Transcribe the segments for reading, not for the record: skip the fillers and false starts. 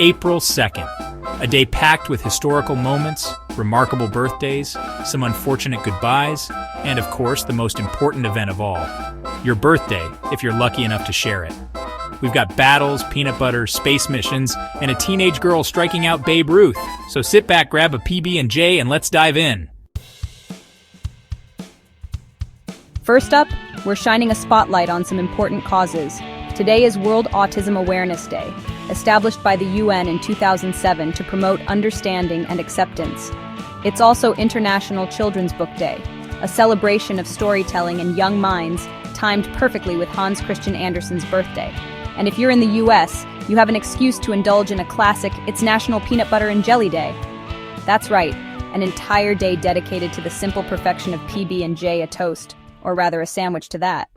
April 2nd, a day packed with historical moments, remarkable birthdays, some unfortunate goodbyes, and of course the most important event of all, your birthday, if you're lucky enough to share it. We've got battles, peanut butter, space missions, and a teenage girl striking out Babe Ruth. So sit back, grab a PB&J, and let's dive in. First up, we're shining a spotlight on some important causes. Today is World Autism Awareness Day, established by the UN in 2007 to promote understanding and acceptance. It's also International Children's Book Day, a celebration of storytelling and young minds, timed perfectly with Hans Christian Andersen's birthday. And if you're in the US, you have an excuse to indulge in a classic, it's National Peanut Butter and Jelly Day. That's right, an entire day dedicated to the simple perfection of PB&J, a toast, or rather a sandwich to that.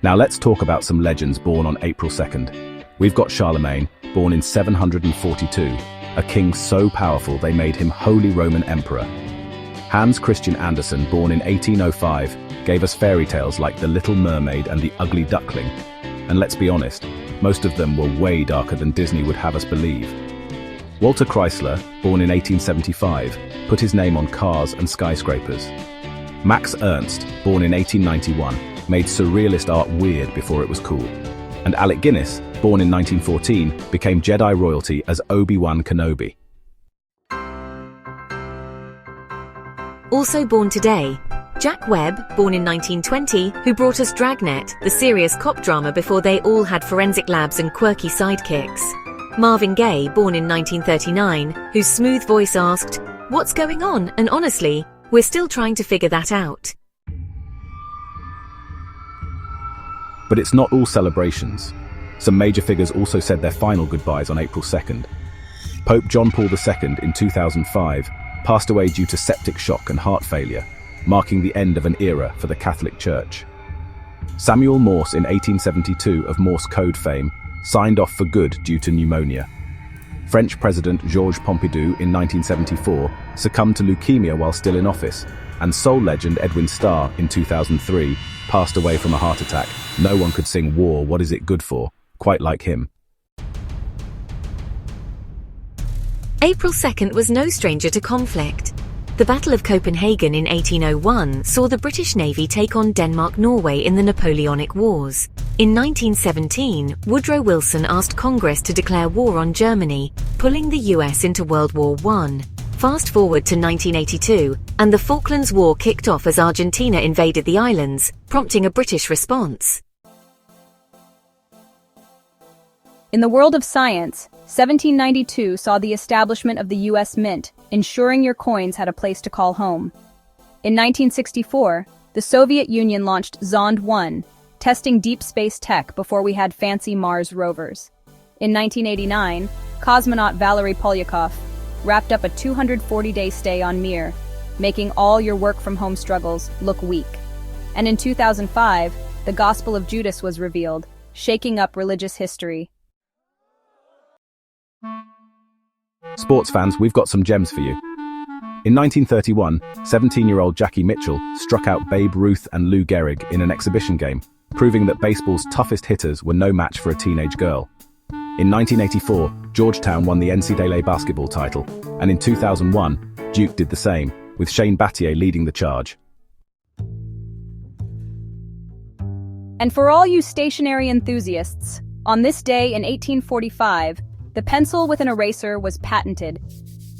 Now let's talk about some legends born on April 2nd. We've got Charlemagne, born in 742, a king so powerful they made him Holy Roman Emperor. Hans Christian Andersen, born in 1805, gave us fairy tales like The Little Mermaid and The Ugly Duckling. And let's be honest, most of them were way darker than Disney would have us believe. Walter Chrysler, born in 1875, put his name on cars and skyscrapers. Max Ernst, born in 1891, made surrealist art weird before it was cool. And Alec Guinness, born in 1914, became Jedi royalty as Obi-Wan Kenobi. Also born today, Jack Webb, born in 1920, who brought us Dragnet, the serious cop drama before they all had forensic labs and quirky sidekicks. Marvin Gaye, born in 1939, whose smooth voice asked, "What's going on?" And honestly, we're still trying to figure that out. But it's not all celebrations. Some major figures also said their final goodbyes on April 2nd. Pope John Paul II in 2005 passed away due to septic shock and heart failure, marking the end of an era for the Catholic Church. Samuel Morse in 1872 of Morse code fame signed off for good due to pneumonia. French President Georges Pompidou in 1974 succumbed to leukemia while still in office, and soul legend Edwin Starr in 2003 passed away from a heart attack. No one could sing "War, What Is It Good For?" quite like him. April 2nd was no stranger to conflict. The Battle of Copenhagen in 1801 saw the British Navy take on Denmark-Norway in the Napoleonic Wars. In 1917, Woodrow Wilson asked Congress to declare war on Germany, pulling the US into World War I. Fast forward to 1982, and the Falklands War kicked off as Argentina invaded the islands, prompting a British response. In the world of science, 1792 saw the establishment of the U.S. Mint, ensuring your coins had a place to call home. In 1964, the Soviet Union launched Zond 1, testing deep space tech before we had fancy Mars rovers. In 1989, cosmonaut Valeri Polyakov wrapped up a 240-day stay on Mir, making all your work-from-home struggles look weak. And in 2005, the Gospel of Judas was revealed, shaking up religious history. Sports fans, we've got some gems for you. In 1931, 17-year-old Jackie Mitchell struck out Babe Ruth and Lou Gehrig in an exhibition game, proving that baseball's toughest hitters were no match for a teenage girl. In 1984, Georgetown won the NCAA basketball title, and in 2001, Duke did the same, with Shane Battier leading the charge. And for all you stationery enthusiasts, on this day in 1845, the pencil with an eraser was patented.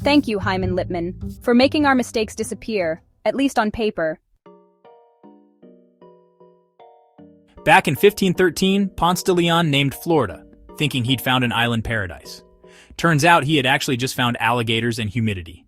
Thank you, Hyman Lipman, for making our mistakes disappear, at least on paper. Back in 1513, Ponce de Leon named Florida, thinking he'd found an island paradise. Turns out he had actually just found alligators and humidity.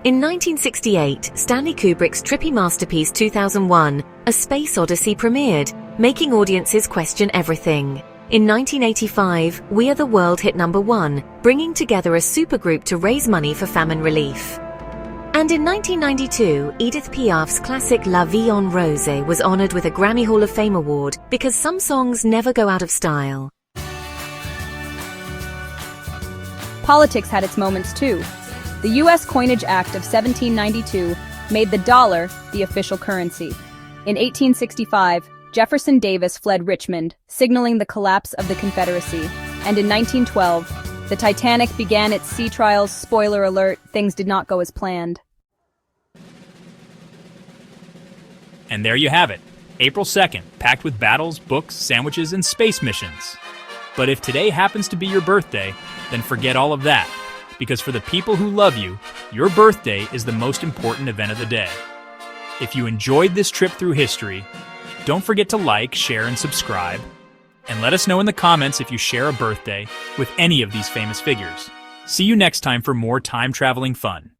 In 1968, Stanley Kubrick's trippy masterpiece 2001, A Space Odyssey premiered, making audiences question everything. In 1985, We Are the World hit #1, bringing together a supergroup to raise money for famine relief. And in 1992, Edith Piaf's classic La Vie en Rose was honored with a Grammy Hall of Fame award because some songs never go out of style. Politics had its moments too. The U.S. Coinage Act of 1792 made the dollar the official currency. In 1865, Jefferson Davis fled Richmond, signaling the collapse of the Confederacy. And in 1912, the Titanic began its sea trials. Spoiler alert, things did not go as planned. And there you have it, April 2nd, packed with battles, books, sandwiches, and space missions. But if today happens to be your birthday, then forget all of that, because for the people who love you, your birthday is the most important event of the day. If you enjoyed this trip through history, don't forget to like, share, and subscribe. And let us know in the comments if you share a birthday with any of these famous figures. See you next time for more time-traveling fun.